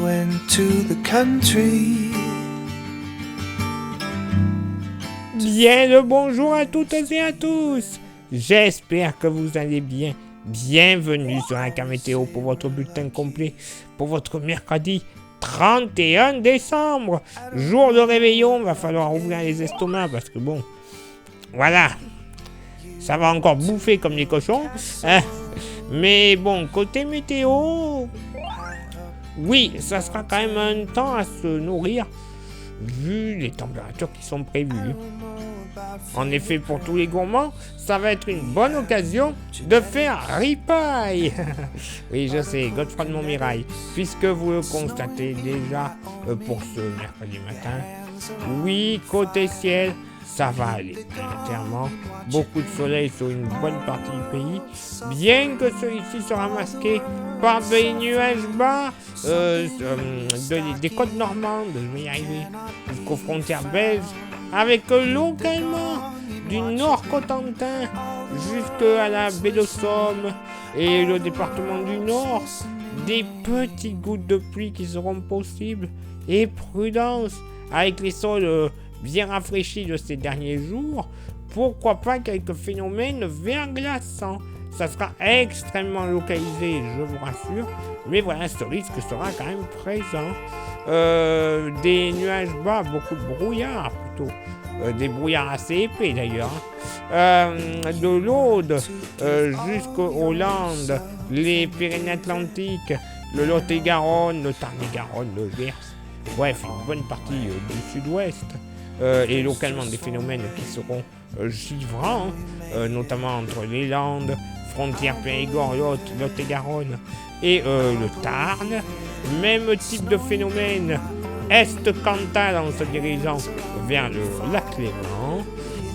went to the country. Bien le bonjour à toutes et à tous. J'espère que vous allez bien. Bienvenue sur un cas météo pour votre bulletin complet pour votre mercredi 31 décembre. Jour de réveillon, va falloir ouvrir les estomacs parce que bon, voilà, ça va encore bouffer comme les cochons. Mais bon, côté météo, oui, ça sera quand même un temps à se nourrir vu les températures qui sont prévues. En effet, pour tous les gourmands, ça va être une bonne occasion de faire ripaille. Oui, je sais, Godefroy de Montmirail, puisque vous le constatez déjà pour ce mercredi matin. Oui, côté ciel, ça va aller. Clairement, beaucoup de soleil sur une bonne partie du pays, bien que celui-ci sera masqué par des nuages bas des côtes normandes, je vais y arriver, jusqu'aux frontières belges, avec localement du Nord-Cotentin jusqu'à la baie de Somme et le département du Nord, des petites gouttes de pluie qui seront possibles. Et prudence, avec les sols bien rafraîchis de ces derniers jours, pourquoi pas quelques phénomènes verglaçants. Ça sera extrêmement localisé, je vous rassure, mais voilà, ce risque sera quand même présent. Des nuages bas, beaucoup de brouillard plutôt, des brouillards assez épais d'ailleurs. De l'Aude jusqu'aux Landes, les Pyrénées-Atlantiques, le Lot-et-Garonne, le Tarn-et-Garonne, le Gers, bref, une bonne partie du sud-ouest. Et localement des phénomènes qui seront givrants, notamment entre les Landes, frontière Périgord, Lot-et-Garonne et le Tarn. Même type de phénomène est-Cantal en se dirigeant vers le lac Léman.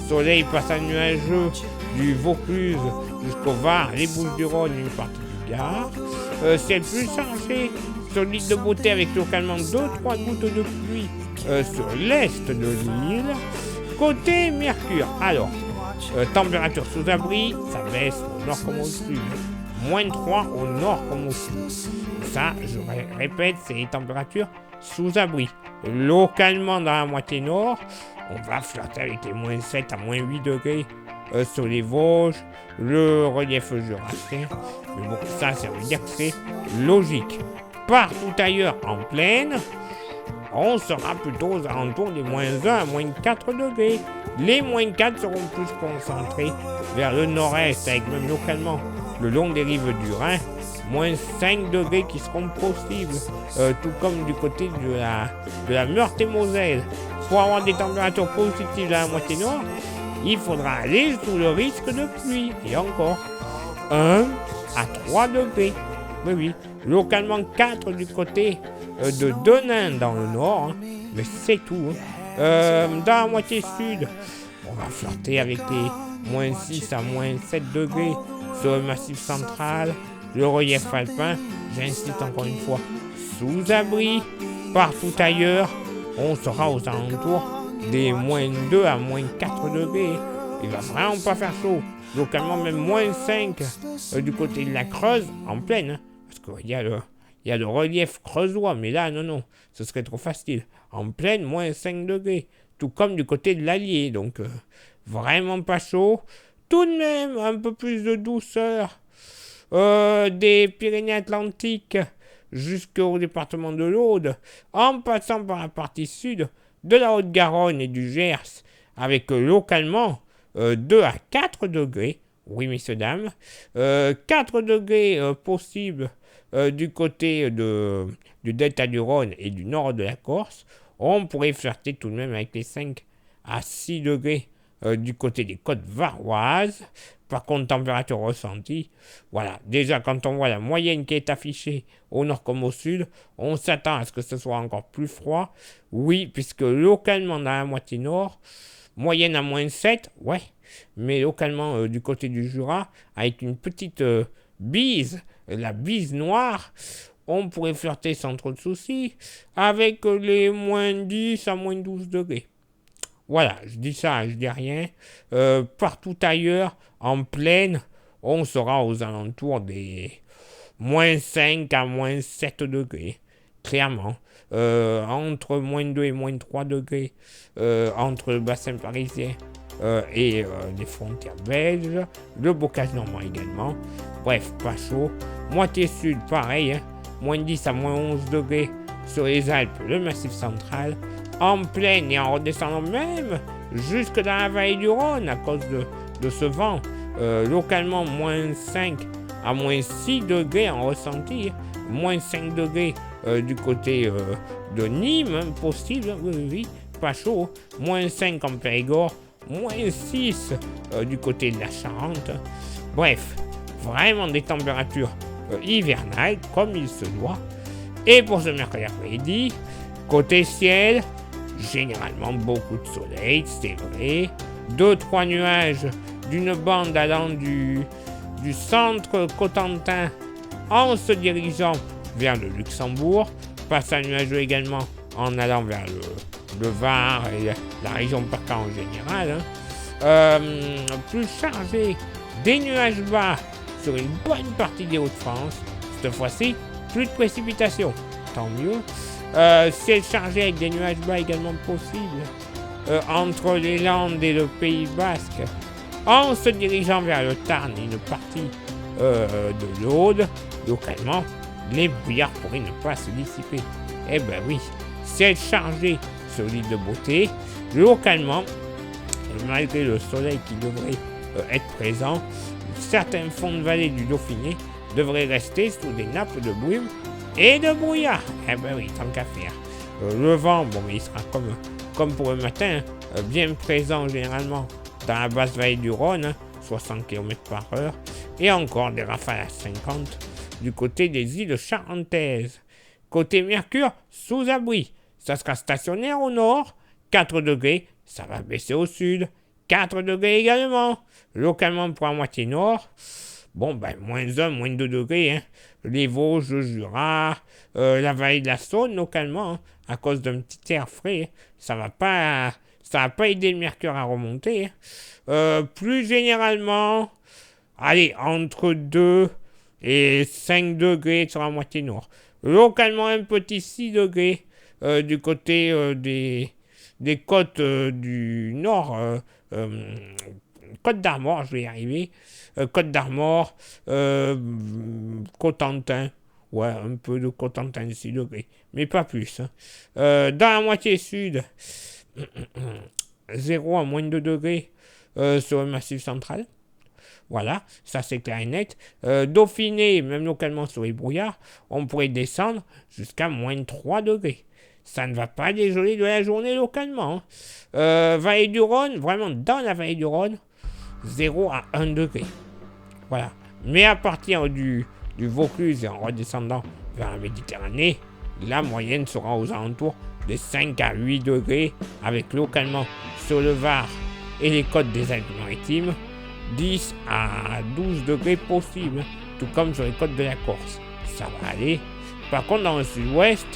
Soleil passant nuageux du Vaucluse jusqu'au Var, les Bouches-du-Rhône et une partie du Gard. Ciel plus chargé, solide de beauté avec localement 2-3 gouttes de pluie sur l'est de l'île. Côté Mercure, alors, température sous abri, ça baisse au nord comme au sud. Moins 3 au nord comme au sud. Ça, je répète, c'est les températures sous abri. Localement dans la moitié nord, on va flirter avec les moins 7 à moins 8 degrés sur les Vosges, le relief jurassien. Mais bon, ça veut dire que c'est logique. Partout ailleurs en plaine, on sera plutôt aux alentours des moins 1 à moins 4 degrés. Les moins 4 seront plus concentrés vers le nord-est, avec même localement le long des rives du Rhin, moins 5 degrés qui seront possibles, tout comme du côté de la Meurthe-et-Moselle. Pour avoir des températures positives dans la moitié nord, il faudra aller sous le risque de pluie, et encore 1 à 3 degrés. Oui, localement 4 du côté de Denain dans le nord, mais c'est tout. Dans la moitié sud, on va flirter avec les moins 6 à moins 7 degrés sur le massif central, le relief alpin, j'insiste encore une fois, sous abri. Partout ailleurs, on sera aux alentours des moins 2 à moins 4 degrés. Il va vraiment pas faire chaud. Localement même moins 5 du côté de la Creuse, en plaine, parce qu'il y a le relief creusois, mais là, non, ce serait trop facile. En plaine, moins 5 degrés, tout comme du côté de l'Allier, donc vraiment pas chaud. Tout de même, un peu plus de douceur des Pyrénées-Atlantiques jusqu'au département de l'Aude, en passant par la partie sud de la Haute-Garonne et du Gers, avec localement 2 à 4 degrés. Oui, messieurs, dames. 4 degrés possibles du côté du delta du Rhône et du nord de la Corse. On pourrait flirter tout de même avec les 5 à 6 degrés du côté des côtes varoises. Par contre, température ressentie, voilà, déjà quand on voit la moyenne qui est affichée au nord comme au sud, on s'attend à ce que ce soit encore plus froid. Oui, puisque localement dans la moitié nord, moyenne à moins 7, ouais, mais localement du côté du Jura, avec une petite bise, la bise noire, on pourrait flirter sans trop de soucis avec les moins 10 à moins 12 degrés. Voilà, je dis ça, je dis rien. Partout ailleurs, en plaine, on sera aux alentours des moins 5 à moins 7 degrés. clairement. Entre moins 2 et moins 3 degrés entre le bassin parisien et les frontières belges, le bocage normand également. Bref, pas chaud. Moitié sud, pareil, hein, moins 10 à moins 11 degrés sur les Alpes, le Massif central. En plaine et en redescendant même jusque dans la vallée du Rhône à cause de ce vent. Localement, moins 5 à moins 6 degrés en ressenti. Moins 5 degrés du côté de Nîmes, hein, possible, oui, pas chaud. Moins 5 en Périgord, moins 6 du côté de la Charente. Bref, vraiment des températures hivernales comme il se doit. Et pour ce mercredi après-midi, côté ciel, généralement beaucoup de soleil, c'est vrai. 2-3 nuages d'une bande allant du centre Cotentin en se dirigeant vers le Luxembourg, passage nuageux également en allant vers le Var et la région PACA en général. Hein. Plus chargé, des nuages bas sur une bonne partie des Hauts-de-France. Cette fois-ci, plus de précipitations, tant mieux. Ciel chargé avec des nuages bas également possibles entre les Landes et le Pays Basque, en se dirigeant vers le Tarn et une partie de l'Aude. Localement, les brouillards pourraient ne pas se dissiper. Eh ben oui, ciel chargé sur l'île de Beauté. Localement, malgré le soleil qui devrait être présent, certains fonds de vallée du Dauphiné devraient rester sous des nappes de brume et de brouillard. Eh ben oui, tant qu'à faire. Le vent, bon, il sera comme pour le matin, bien présent généralement dans la basse vallée du Rhône, hein, 60 km/h, et encore des rafales à 50 du côté des îles charentaises. Côté Mercure, sous abri, ça sera stationnaire au nord, 4 degrés, ça va baisser au sud, 4 degrés également, localement pour la moitié nord. Bon, ben, moins 1, moins 2 degrés, hein. Les Vosges, le Jura, la vallée de la Saône, localement, hein, à cause d'un petit air frais, hein. Ça va pas aider le mercure à remonter. Hein. Plus généralement, allez, entre 2 et 5 degrés sur la moitié nord. Localement, un petit 6 degrés du côté des côtes du nord, Côte d'Armor, je vais y arriver. Côte d'Armor, Cotentin, ouais, un peu de Cotentin, 6 degrés, mais pas plus. Hein. Dans la moitié sud, 0 à moins 2 degrés sur le Massif central. Voilà, ça c'est clair et net. Dauphiné, même localement sur les brouillards, on pourrait descendre jusqu'à moins 3 degrés. Ça ne va pas dégeler de la journée localement. Hein. Vallée du Rhône, vraiment dans la vallée du Rhône, 0 à 1 degré. Voilà. Mais à partir du Vaucluse et en redescendant vers la Méditerranée, la moyenne sera aux alentours de 5 à 8 degrés, avec localement sur le Var et les côtes des Alpes-Maritimes, 10 à 12 degrés possibles, tout comme sur les côtes de la Corse. Ça va aller. Par contre, dans le sud-ouest,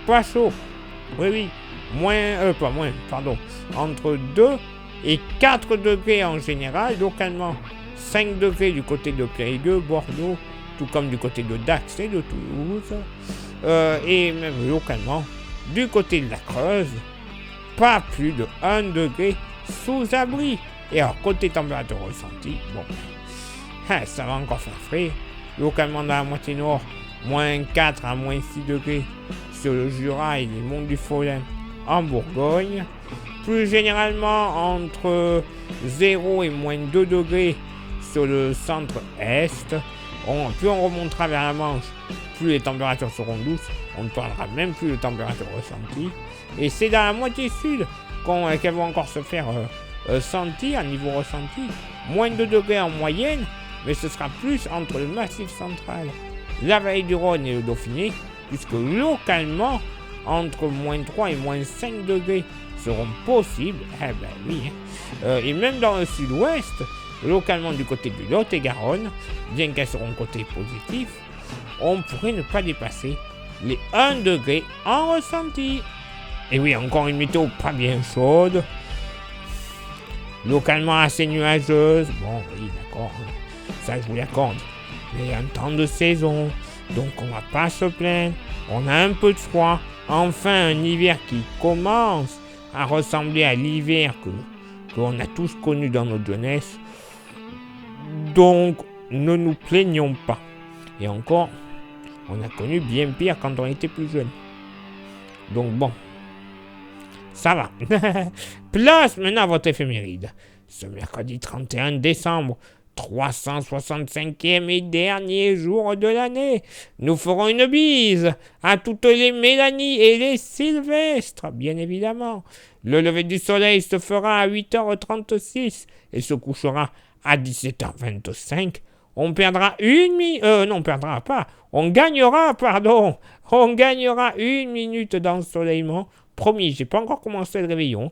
pas chaud. Oui, entre 2 et 4 degrés en général, localement 5 degrés du côté de Périgueux, Bordeaux, tout comme du côté de Dax et de Toulouse, et même localement du côté de la Creuse, pas plus de 1 degré sous abri. Et alors, côté température ressentie, bon, ça va encore faire frais. Localement dans la moitié nord, moins 4 à moins 6 degrés sur le Jura et les monts du Folin en Bourgogne. Plus généralement, entre 0 et moins 2 degrés sur le centre-est. Plus on remontera vers la Manche, plus les températures seront douces. On ne parlera même plus de température ressentie. Et c'est dans la moitié sud qu'elles vont encore se faire sentir, à niveau ressenti. Moins 2 degrés en moyenne, mais ce sera plus entre le Massif central, la vallée du Rhône et le Dauphiné, puisque localement, entre moins 3 et moins 5 degrés seront possibles. Eh ben oui. Hein. Et même dans le sud-ouest, localement du côté du Lot-et-Garonne, bien qu'elles seront côté positif, on pourrait ne pas dépasser les 1 degré en ressenti. Et oui, encore une météo pas bien chaude, localement assez nuageuse. Bon, oui, d'accord, ça je vous l'accorde. Mais un temps de saison, Donc on va pas se plaindre. On a un peu de froid. Enfin un hiver qui commence à ressembler à l'hiver qu'on a tous connu dans notre jeunesse. Donc ne nous plaignons pas. Et encore, on a connu bien pire quand on était plus jeune. Donc bon, ça va. Place maintenant à votre éphéméride. Ce mercredi 31 décembre, 365e et dernier jour de l'année, nous ferons une bise à toutes les Mélanie et les Sylvestres, bien évidemment. Le lever du soleil se fera à 8h36 et se couchera à 17h25. On perdra on gagnera une minute d'ensoleillement. Promis, j'ai pas encore commencé le réveillon.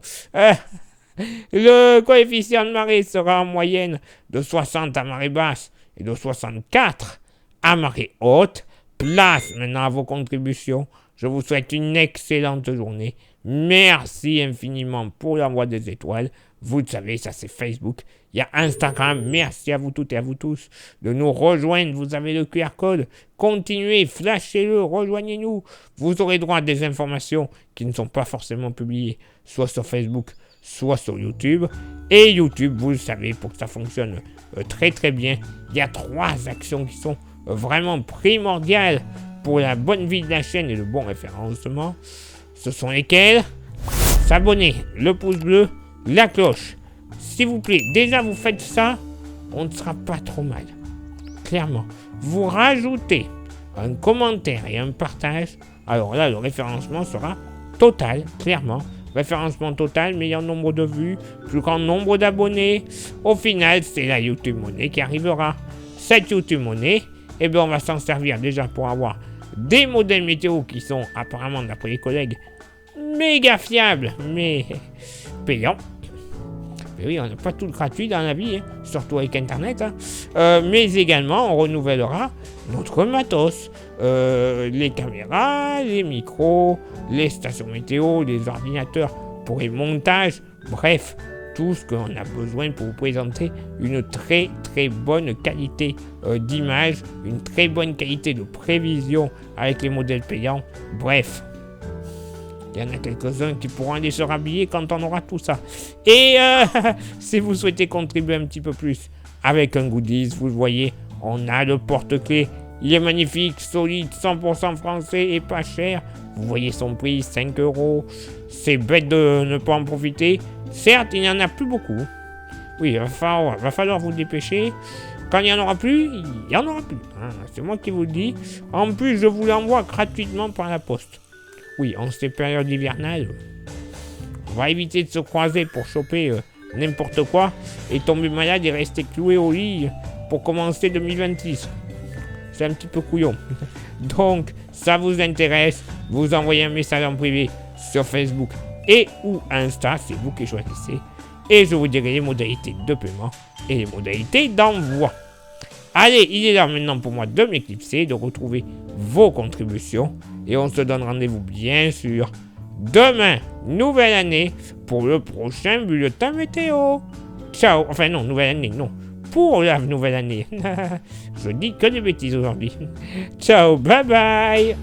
Le coefficient de marée sera en moyenne de 60 à marée basse et de 64 à marée haute. Place maintenant à vos contributions. Je vous souhaite une excellente journée. Merci infiniment pour l'envoi des étoiles. Vous le savez, ça c'est Facebook. Il y a Instagram. Merci à vous toutes et à vous tous de nous rejoindre. Vous avez le QR code. Continuez, flashez-le, rejoignez-nous. Vous aurez droit à des informations qui ne sont pas forcément publiées, soit sur Facebook, soit sur YouTube. Et YouTube, vous le savez, pour que ça fonctionne très très bien, il y a 3 actions qui sont vraiment primordiales pour la bonne vie de la chaîne et le bon référencement. Ce sont lesquelles? S'abonner, le pouce bleu, la cloche. S'il vous plaît, déjà vous faites ça, on ne sera pas trop mal. Clairement. Vous rajoutez un commentaire et un partage, alors là le référencement sera total, clairement. Référencement total, meilleur nombre de vues, plus grand nombre d'abonnés. Au final, c'est la YouTube Money qui arrivera. Cette YouTube Money, eh bien on va s'en servir déjà pour avoir des modèles météo qui sont apparemment, d'après les collègues, méga fiables, mais payants. Mais oui, on n'a pas tout gratuit dans la vie, hein, surtout avec Internet. Mais également, on renouvellera notre matos. Les caméras, les micros, les stations météo, les ordinateurs pour les montages. Bref, tout ce qu'on a besoin pour vous présenter une très très bonne qualité d'image, une très bonne qualité de prévision avec les modèles payants. Bref. Il y en a quelques-uns qui pourront aller se rhabiller quand on aura tout ça. Et si vous souhaitez contribuer un petit peu plus avec un goodies, vous le voyez, on a le porte-clés. Il est magnifique, solide, 100% français et pas cher. Vous voyez son prix, 5 €. C'est bête de ne pas en profiter. Certes, il n'y en a plus beaucoup. Oui, il va falloir vous dépêcher. Quand il n'y en aura plus, il n'y en aura plus. Hein, c'est moi qui vous le dis. En plus, je vous l'envoie gratuitement par la poste. Oui, en ces périodes hivernales, on va éviter de se croiser pour choper n'importe quoi et tomber malade et rester cloué au lit pour commencer 2026. C'est un petit peu couillon. Donc, ça vous intéresse, vous envoyez un message en privé sur Facebook et ou Insta, c'est vous qui choisissez. Et je vous dirai les modalités de paiement et les modalités d'envoi. Allez, il est là maintenant pour moi de m'éclipser, de retrouver vos contributions. Et on se donne rendez-vous bien sûr demain, nouvelle année, pour le prochain bulletin météo. Ciao, enfin non, nouvelle année, non. Pour la nouvelle année. Je dis que des bêtises aujourd'hui. Ciao, bye bye.